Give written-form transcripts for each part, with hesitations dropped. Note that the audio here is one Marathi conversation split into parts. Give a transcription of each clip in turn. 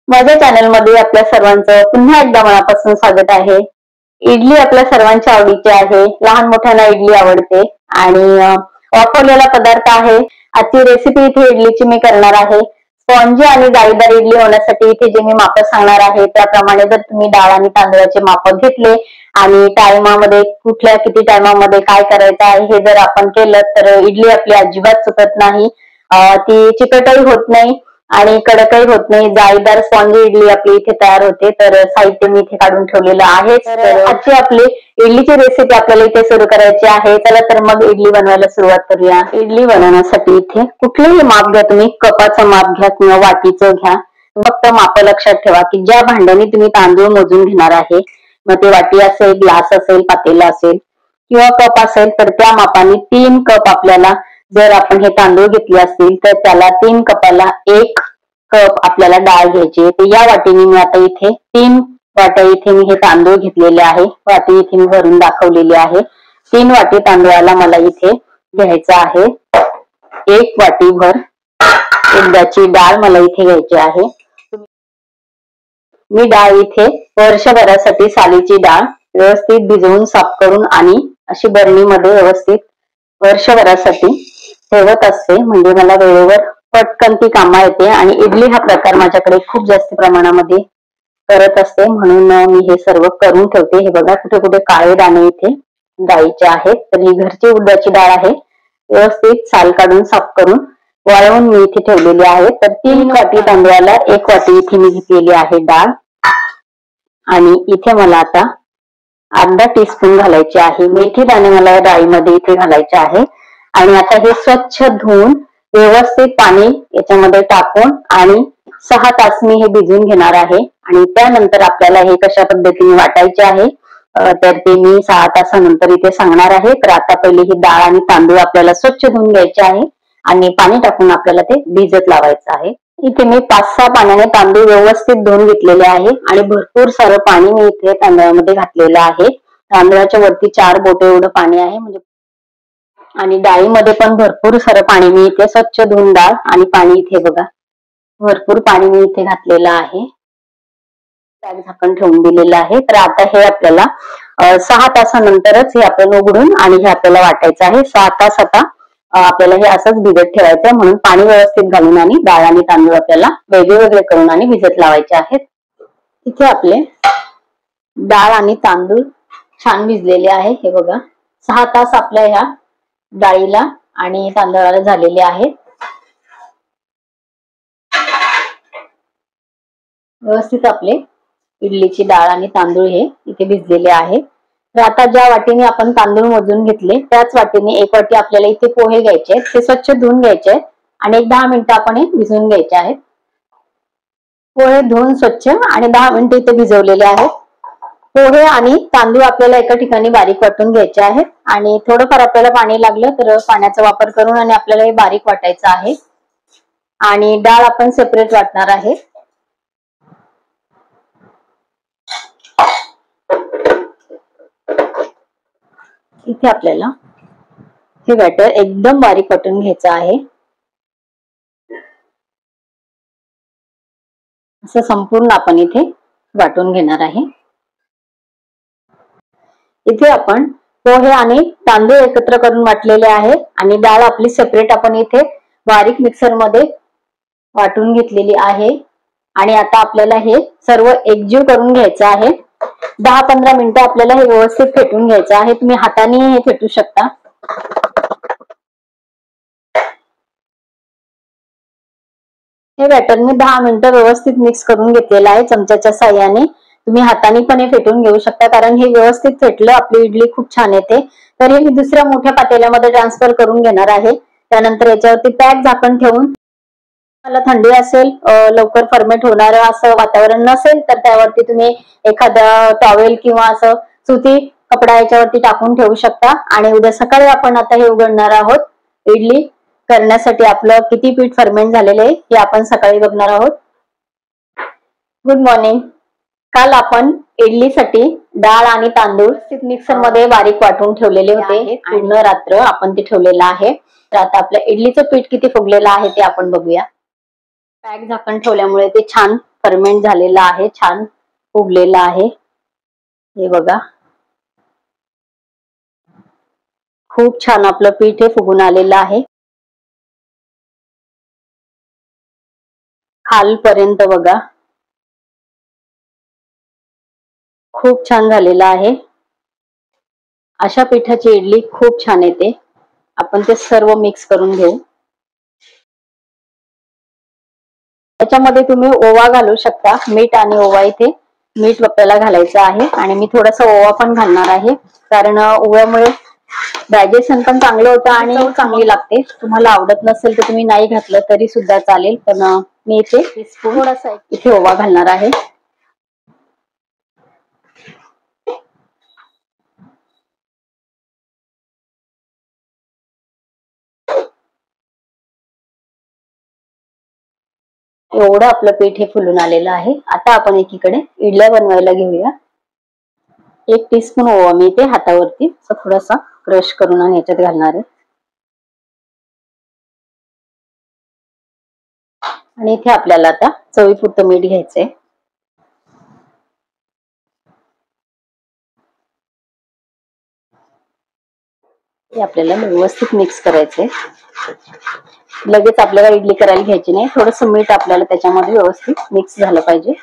माझ्या चॅनल मध्ये आपल्या सर्वांचं पुन्हा एकदा मनापासून स्वागत आहे। इडली आपल्या सर्वांच्या आवडीची आहे। लहान मोठ्यांना इडली आवडते आणि वापरलेला पदार्थ आहे। आजची रेसिपी इथे इडलीची मी करणार आहे। स्पॉन्जी आणि जाळीदार इडली होण्यासाठी इथे जे मी माप सांगणार आहे त्याप्रमाणे जर तुम्ही डाळ आणि तांदळाचे माप घेतले आणि टाइमामध्ये कुठल्या किती टाइमामध्ये काय करायचं आहे हे जर आपण केलं तर इडली आपली अजिबात चुकत नाही। ती चिकटही होत नाही आणि कडकही होत नाही। जाळीदार स्पॉन्जी इडली आपली इथे तयार होते। तर साहित्य मी इथे काढून ठेवलेलं आहे। तर आजची आपली इडलीची रेसिपी आपल्याला इथे सुरू करायची आहे। चला तर मग इडली बनवायला सुरुवात करूया। इडली बनवण्यासाठी इथे कुठलेही माप घ्या, तुम्ही कपाचं माप घ्या किंवा वाटीचं घ्या। फक्त माप लक्षात ठेवा की ज्या भांड्याने तुम्ही तांदूळ मोजून घेणार आहे, मग ते वाटी असेल, ग्लास असेल, पातेला असेल किंवा कप असेल, तर त्या मापाने 3 कप आपल्याला जर आपण हे तांदूळ घेतले असतील तर त्याला 3 कपाला 1 कप आपल्याला डाळ घ्यायची। तर या वाटीने मी आता इथे 3 वाट्या इथे मी हे तांदूळ घेतलेले आहे। वाटी इथे मी भरून दाखवलेली आहे। 3 वाटी तांदूळाला मला इथे घ्यायचं आहे 1 वाटी भर उडदाची डाळ मला इथे घ्यायची आहे। मी डाळ इथे वर्षभरासाठी सालीची डाळ व्यवस्थित भिजवून साफ करून आणि अशी बरणीमध्ये व्यवस्थित वर्षभरासाठी ठेवत असते, म्हणजे मला वेळेवर पटकन ती कामा येते। आणि इडली हा प्रकार माझ्याकडे खूप जास्त प्रमाणामध्ये करत असते, म्हणून मी हे सर्व करून ठेवते। हे बघा कुठे कुठे काळे दाणे इथे डाळीचे आहेत। तर ही घरची उडदाची डाळ आहे, व्यवस्थित साल काढून साफ करून वाळवून मी इथे ठेवलेली आहे। तर 3 वाटी तांदळाला 1 वाटी इथे मी घेतलेली आहे डाळ आणि इथे मला आता अर्धा टीस्पून घालायचे आहे मेथी दाणे, मला डाळीमध्ये इथे घालायचे आहे। आणि आता हे स्वच्छ धुवून व्यवस्थित पाणी याच्यामध्ये टाकून आणि 6 तास मी हे भिजून घेणार आहे। आणि त्यानंतर आपल्याला हे कशा पद्धतीने वाटायचे आहे तर ते मी 6 तासानंतर इथे सांगणार आहे। तर आता पहिले ही डाळ आणि तांदूळ आपल्याला स्वच्छ धुवून घ्यायचे आहे आणि पाणी टाकून आपल्याला ते भिजत लावायचं आहे। इथे मी 5-6 पाण्याने तांदूळ व्यवस्थित धुवून घेतलेले आहे आणि भरपूर सारं पाणी मी इथे तांदळामध्ये घातलेलं आहे। तांदळाच्या वरती 4 बोटे एवढं पाणी आहे म्हणजे। आणि डाळीमध्ये पण भरपूर सारं पाणी मी इथे स्वच्छ धुवून डाळ आणि पाणी इथे बघा भरपूर पाणी मी इथे घातलेलं आहे। झाकण ठेवून दिलेलं आहे। तर आता हे आपल्याला 6 तासानंतरच हे आपण उघडून आणि हे आपल्याला वाटायचं आहे। 6 तास आता आपल्याला हे असंच भिजत ठेवायचं, म्हणून पाणी व्यवस्थित घालून आणि डाळ आणि तांदूळ आपल्याला वेगळे वेगळे करून आणि भिजत लावायचे आहेत। इथे आपले डाळ आणि तांदूळ छान भिजलेले आहे। हे बघा 6 तास आपल्या ह्या डाळीला आणि तांदळाला झालेले आहेत। व्यवस्थित आपले इडलीची डाळ आणि तांदूळ हे इथे भिजलेले आहे। तर आता ज्या वाटीने आपण तांदूळ मोजून घेतले त्याच वाटीने 1 वाटी आपल्याला इथे पोहे घ्यायचे आहेत। ते स्वच्छ धुवून घ्यायचे आहेत आणि 10 मिनिटं आपण हे भिजवून घ्यायचे आहेत। पोहे धुवून स्वच्छ आणि 10 मिनिटं इथे भिजवलेले आहेत। पोहे आणि तांदूळ आपल्याला एका ठिकाणी बारीक वाटून घ्यायचे आहेत आणि थोडंफार आपल्याला पाणी लागलं तर पाण्याचा वापर करून आणि आपल्याला हे बारीक वाटायचं आहे। आणि डाळ आपण सेपरेट वाटणार आहे। इथे आपल्याला हे बॅटर एकदम बारीक वाटून घ्यायचं आहे। असं संपूर्ण आपण इथे वाटून घेणार आहे। इथे आपण पोहे आणि तांदूळ एकत्र करून वाटलेले आहे आणि डाळ आपली सेपरेट आपण इथे बारीक मिक्सर मध्ये वाटून घेतलेली आहे। आणि आता आपल्याला हे सर्व एकजीव करून घ्यायचं आहे। 10-15 मिनिटं आपल्याला हे व्यवस्थित फेटून घ्यायचं आहे। तुम्ही हाताने हे फेटू शकता। हे बॅटर मी 10 मिनिटं व्यवस्थित मिक्स करून घेतलेलं आहे चमच्याच्या साहाय्याने। तुम्ही हाताने पण हे फेटून घेऊ शकता, कारण हे व्यवस्थित फेटलं आपली इडली खूप छान येते। तर हे मी दुसऱ्या मोठ्या पातेल्यामध्ये ट्रान्सफर करून घेणार आहे। त्यानंतर याच्यावरती पॅक झाकण ठेवून, मला थंडी असेल, लवकर फर्मेंट होणारं असं वातावरण नसेल तर त्यावरती तुम्ही एखादा टॉवेल किंवा असं सुती कपडा याच्यावरती टाकून ठेवू शकता। आणि उद्या सकाळी आपण आता हे उघडणार आहोत। इडली करण्यासाठी आपलं किती पीठ फर्मेंट झालेलं आहे हे आपण सकाळी बघणार आहोत। Good morning. काल आपण इडलीसाठी डाळ आणि तांदूळ मिक्सर मध्ये बारीक वाटून ठेवलेले होते। पूर्ण रात्र आपण ते ठेवलेलं आहे। तर आता आपल्या इडलीचं पीठ किती फुगलेलं आहे ते आपण बघूया। पॅक झाकण ठेवल्यामुळे ते छान फर्मेंट झालेला आहे, छान फुगलेला आहे. हे बघा, खूप छान आपलं पीठ हे फुगून आलेलं आहे. खालपर्यंत बघा, खूप छान झालेला आहे. अशा पिठाची इडली खूप छान येते. आपण ते सर्व मिक्स करून घेऊ. त्याच्यामध्ये तुम्ही ओवा घालू शकता. मीठ आणि ओवा, इथे मीठ आपल्याला घालायचं आहे आणि मी थोडासा ओवा पण घालणार आहे, कारण ओव्यामुळे डायजेशन पण चांगलं होतं आणि चव चांगली लागते. तुम्हाला आवडत नसेल तर तुम्ही नाही घातलं तरी सुद्धा चालेल, पण मी इथे थोडासा इथे ओवा घालणार आहे. एवढं आपलं पीठ हे फुलून आलेलं आहे. आता आपण एकीकडे इडल्या बनवायला घेऊया. 1 टीस्पून ओवा मी इथे हातावरती थोडासा क्रश करून आणि ह्याच्यात घालणार आहे. आणि इथे आपल्याला आता चवीपुरतं मीठ घ्यायचंय. हे आपल्याला व्यवस्थित मिक्स करायचंय. लगेच आपल्याला इडली करायला घ्यायची नाही, थोडंसं मीठ आपल्याला त्याच्यामध्ये व्यवस्थित मिक्स झालं पाहिजे.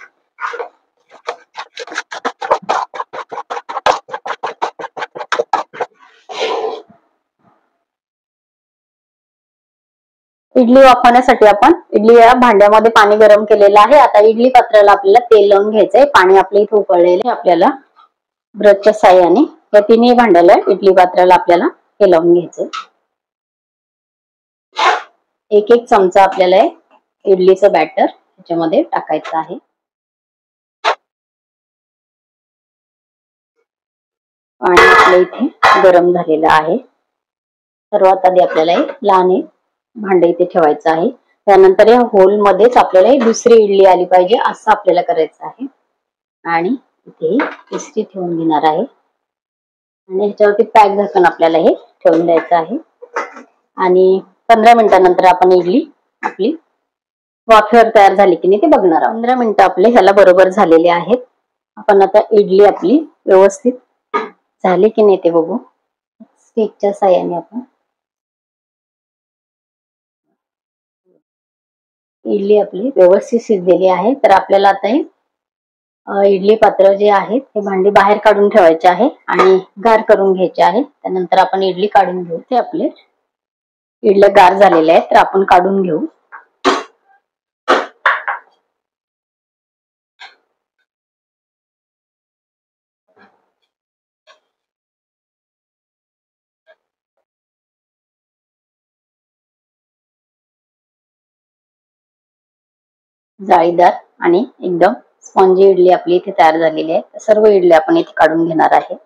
इडली वाफवण्यासाठी आपण इडली या भांड्यामध्ये पाणी गरम केलेलं आहे. आता इडली पात्राला आपल्याला तेल लावून घ्यायचंय. पाणी आपलं इथे उकळलेलं आहे. आपल्याला ब्रशच्या साह्याने या तिन्ही भांड्याला इडली पात्राला आपल्याला हे लावून घ्यायचंय. 1-1 चमचा आपल्याला इडलीचं बॅटर त्याच्यामध्ये टाकायचं आहे. पाणी आपल्या इथे गरम झालेलं आहे. सर्वात आधी आपल्याला लहान भांडे इथे ठेवायचं आहे. त्यानंतर या होल मध्येच आपल्याला दुसरी इडली आली पाहिजे असं आपल्याला करायचं आहे. आणि इथे इस्त्री ठेवून घेणार आहे आणि ह्याच्यावरती पॅक झाकण आपल्याला हे ठेवून द्यायचं आहे. आणि 15 मिनिटानंतर आपण इडली आपली वाफेवर तयार झाली की नाही ते बघणार आहोत. 15 मिनिटं आपले ह्याला बरोबर झालेले आहेत. आपण आता इडली आपली व्यवस्थित झाली की नाही ते बघू. स्टिकच्या साह्याने आपण इडली आपली व्यवस्थित शिजलेली आहे. तर आपल्याला आता इडली पात्र जे आहे ते भांडी बाहेर काढून ठेवायचे आहे आणि गार करून घ्यायचे आहे. त्यानंतर आपण इडली काढून घेऊ. ते आपले इडल्या गार झालेले आहेत, तर आपण काढून घेऊ. जाळीदार आणि एकदम स्पॉन्जी इडली आपली इथे तयार झालेली आहे. सर्व इडली आपण इथे काढून घेणार आहे.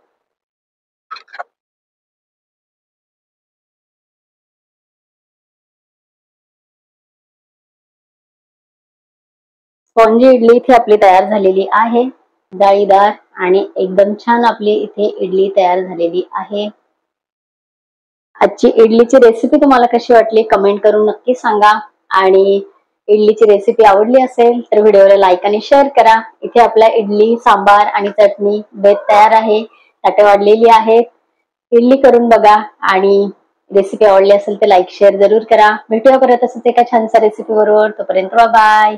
स्पॉन्जी इडली इथे आपली तयार झालेली आहे. जाळीदार आणि एकदम छान आपली इथे इडली तयार झालेली आहे. आजची इडलीची रेसिपी तुम्हाला कशी वाटली कमेंट करून नक्की सांगा. आणि इडलीची रेसिपी आवडली असेल तर व्हिडिओला लाईक आणि शेअर करा. इथे आपला इडली सांबार आणि चटणी बेत तयार आहे. ताटे वाढलेली आहेत. इडली करून बघा आणि रेसिपी आवडली असेल तर लाईक शेअर जरूर करा. भेटूया परत असंच एका छानसा रेसिपी बरोबर. तोपर्यंत बाय.